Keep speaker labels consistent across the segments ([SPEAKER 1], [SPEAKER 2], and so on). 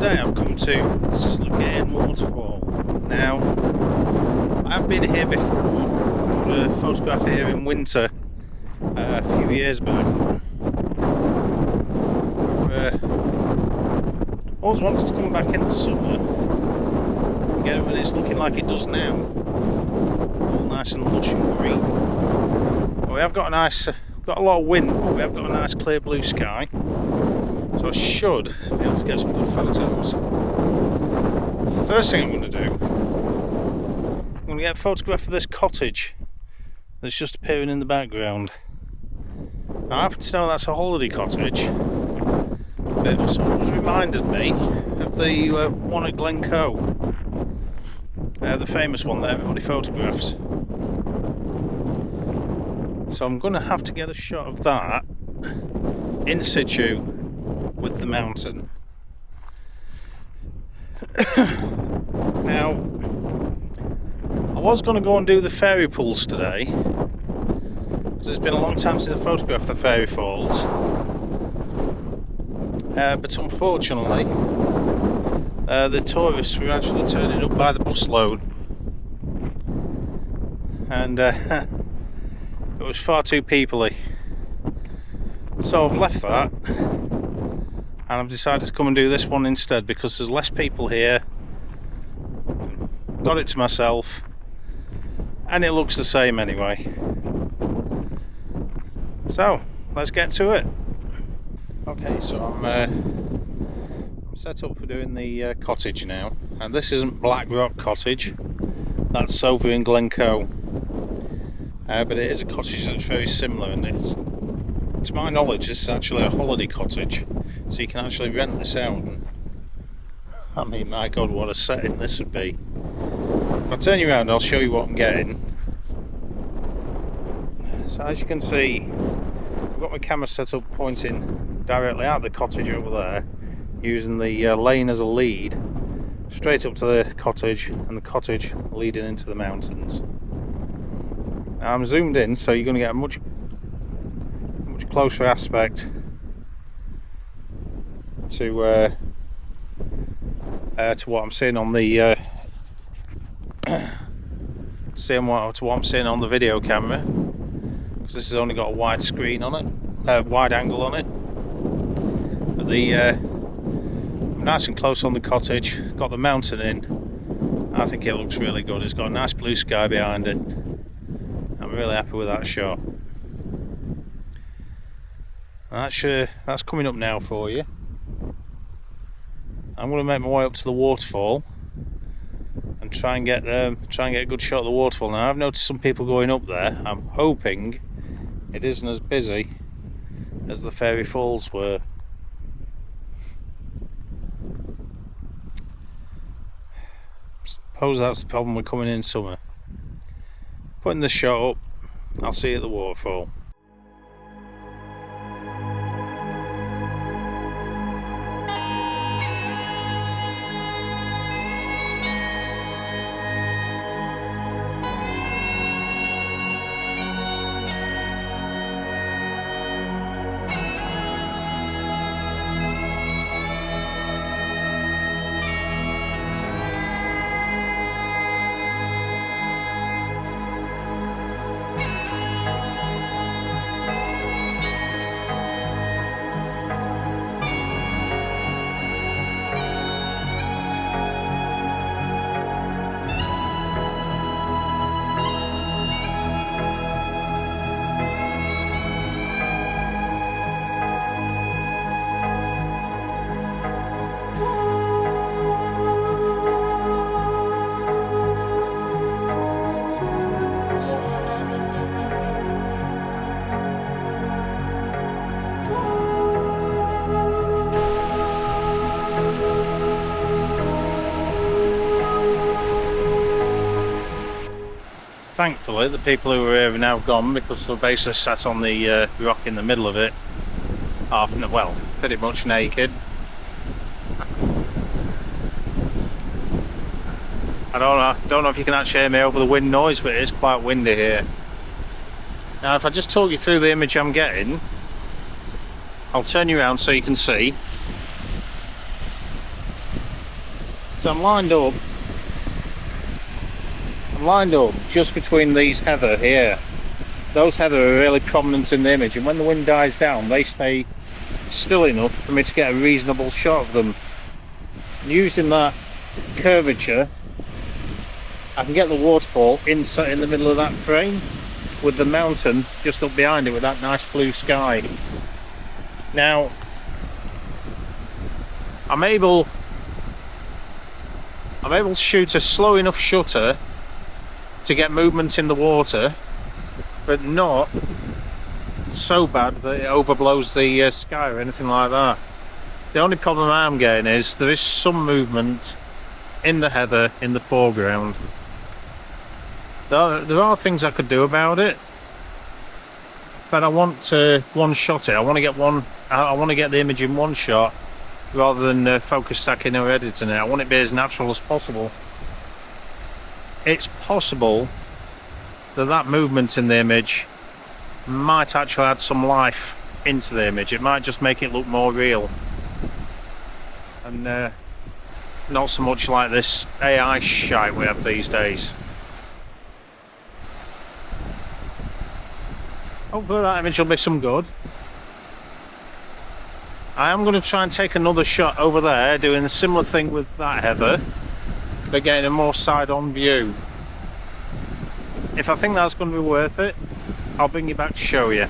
[SPEAKER 1] today I've come to Sligachan Waterfall. Now, I've been here before. I got a photograph here in winter a few years back. I've always wanted to come back in the summer, get it when it's looking like it does now, all nice and lush and green. But we have got got a lot of wind, but we have got a nice clear blue sky. So I should be able to get some good photos. The first thing I'm going to do, I'm going to get a photograph of this cottage that's just appearing in the background. Now, I happen to know that's a holiday cottage, but it sort of reminded me of the one at Glencoe, the famous one that everybody photographs. So I'm going to have to get a shot of that in situ with the mountain. Now, I was going to go and do the fairy pools today, because it's been a long time since I photographed the fairy falls, but unfortunately the tourists were actually turning up by the busload, and it was far too peoply. So I've left that and I've decided to come and do this one instead, because there's less people here. Got it to myself and it looks the same anyway. So let's get to it. Okay, so I'm set up for doing the cottage now, and this isn't Black Rock Cottage, that's over in Glencoe, but it is a cottage that's very similar, and it's, to my knowledge, this is actually a holiday cottage, so you can actually rent this out. And I mean, my god, what a setting this would be. If I turn you around, I'll show you what I'm getting. So as you can see, I've got my camera set up pointing directly at the cottage over there, using the lane as a lead, straight up to the cottage, and the cottage leading into the mountains. Now I'm zoomed in, so you're going to get a much closer aspect to what I'm seeing on the to what I'm seeing on the video camera, because this has only got a wide screen on it, wide angle on it. But I'm nice and close on the cottage, got the mountain in. I think it looks really good. It's got a nice blue sky behind it. I'm really happy with that shot. That's coming up now for you. I'm going to make my way up to the waterfall and try and get a good shot of the waterfall. Now, I've noticed some people going up there. I'm hoping it isn't as busy as the fairy falls were. Suppose that's the problem with coming in summer. Putting the shot up, I'll see you at the waterfall. Thankfully, the people who were here are now gone, because they're basically sat on the rock in the middle of it, pretty much naked. I don't know if you can actually hear me over the wind noise, but it is quite windy here. Now, if I just talk you through the image I'm getting, I'll turn you around so you can see. So I'm lined up just between these heather here. Those heather are really prominent in the image, and when the wind dies down they stay still enough for me to get a reasonable shot of them. And using that curvature, I can get the waterfall inside in the middle of that frame, with the mountain just up behind it with that nice blue sky. Now I'm able to shoot a slow enough shutter to get movement in the water, but not so bad that it overblows the sky or anything like that. The only problem I'm getting is there is some movement in the heather in the foreground. There are things I could do about it, but I want to one-shot it. I want to get the image in one shot rather than focus stacking or editing it. I want it to be as natural as possible. It's possible that movement in the image might actually add some life into the image. It might just make it look more real, and not so much like this AI shite we have these days. Hopefully that image will be some good. I am going to try and take another shot over there, doing a similar thing with that heather, but getting a more side-on view. If I think that's going to be worth it, I'll bring you back to show you.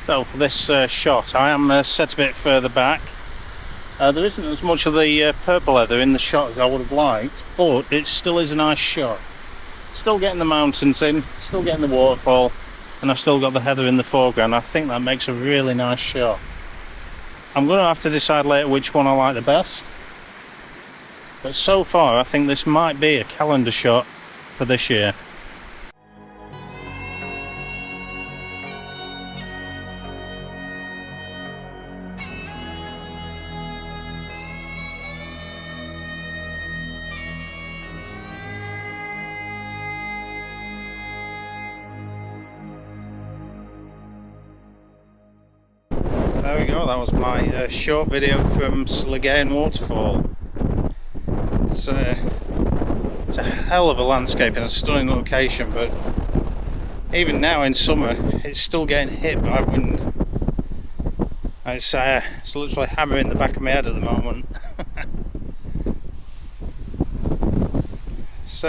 [SPEAKER 1] So for this shot, I am set a bit further back. There isn't as much of the purple heather in the shot as I would have liked, but it still is a nice shot. Still getting the mountains in, still getting the waterfall, and I've still got the heather in the foreground. I think that makes a really nice shot. I'm going to have to decide later which one I like the best, but so far I think this might be a calendar shot for this year. There we go, that was my short video from Sligachan Waterfall. It's a hell of a landscape and a stunning location, but even now in summer it's still getting hit by wind. It's literally hammering the back of my head at the moment. It's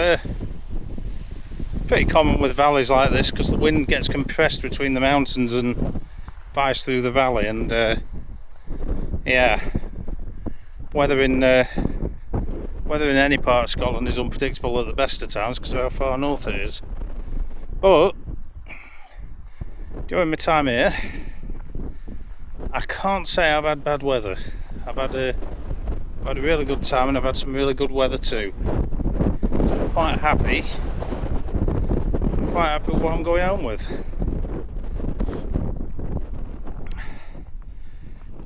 [SPEAKER 1] pretty common with valleys like this because the wind gets compressed between the mountains and flies through the valley, and yeah, weather in any part of Scotland is unpredictable at the best of times because of how far north it is. But during my time here, I can't say I've had bad weather. I've had a really good time, and I've had some really good weather too. So I'm quite happy. I'm quite happy with what I'm going home with.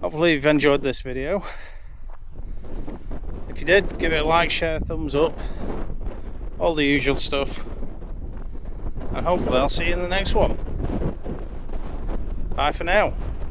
[SPEAKER 1] Hopefully you've enjoyed this video. If you did, give it a like, share, thumbs up, all the usual stuff, and hopefully I'll see you in the next one. Bye for now.